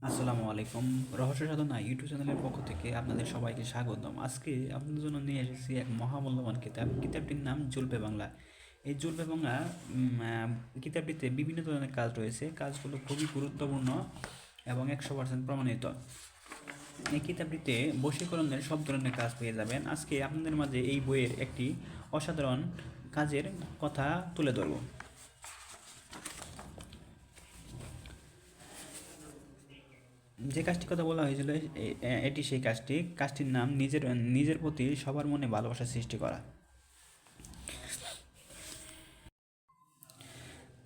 আসসালামু আলাইকুম। রহস্য সাধনা ইউটিউব চ্যানেলের পক্ষ থেকে আপনাদের সবাইকে স্বাগতম। আজকে আপনাদের জন্য নিয়ে এসেছি এক মহামূল্যবান কিতাব। কিতাবটির নাম জুলফে বাংলা। এই জুলফে বাংলা কিতাবটিতে বিভিন্ন ধরনের কাজ রয়েছে। কাজগুলো খুবই গুরুত্বপূর্ণ এবং 100% প্রমাণিত। এই কিতাবটিতে বশীকরণের সব ধরনের কাজ পেয়ে যাবেন। আজকে আপনাদের মাঝে এই বইয়ের একটি অসাধারণ কাজের কথা তুলে ধরব। যে কাজটির কথা বলা হয়েছিল এটি সেই কাজটির নাম নিজের নিজের প্রতি সবার মনে ভালোবাসা সৃষ্টি করা।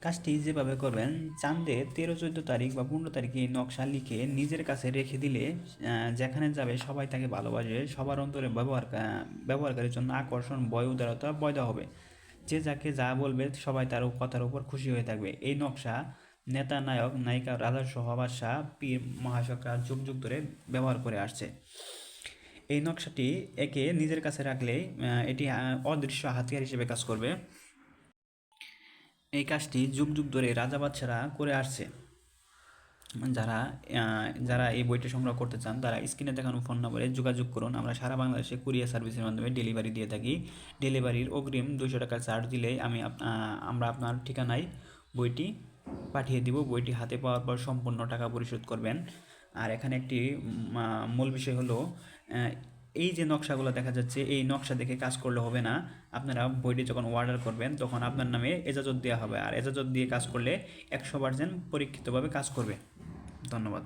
কাজটি যেভাবে করবেন, চাঁদে 13-14 তারিখ বা 15 তারিখে নকশা লিখে নিজের কাছে রেখে দিলে যেখানে যাবে সবাই তাকে ভালোবাসে। সবার অন্তরে ব্যবহারকারীর জন্য আকর্ষণ, ভয়, উদারতা পয়দা হবে। যে যাকে যা বলবে সবাই তার কথার উপর খুশি হয়ে থাকবে। এই নকশা নেতা, নায়ক, নায়িকা, রাজা, বাদশাহ, পীর, মহাশকরা যুগ যুগ ধরে ব্যবহার করে আসছে। এই নকশাটি একে নিজের কাছে রাখলে এটি অদৃশ্য হাতিয়ার হিসেবে কাজ করবে। এই কাজটি যুগ যুগ ধরে রাজা বাদশারা করে আসছে। যারা যারা এই বইটি সংগ্রহ করতে চান তারা স্ক্রিনে দেখানো ফোন নম্বরে যোগাযোগ করুন। আমরা সারা বাংলাদেশে কুরিয়ার সার্ভিসের মাধ্যমে ডেলিভারি দিয়ে থাকি। ডেলিভারির অগ্রিম 200 টাকা চার্জ দিলেই আমরা আপনার ঠিকানায় বইটি পাঠিয়ে দিব। বইটি হাতে পাওয়ার পর সম্পূর্ণ টাকা পরিশোধ করবেন। আর এখানে একটি মূল বিষয় হলো, এই যে নকশাগুলো দেখা যাচ্ছে এই নকশা দেখে কাজ করলে হবে না। আপনারা বইটি যখন অর্ডার করবেন তখন আপনার নামে এজাজত দেওয়া হবে, আর এজাজত দিয়ে কাজ করলে 100% পরীক্ষিতভাবে কাজ করবে। ধন্যবাদ।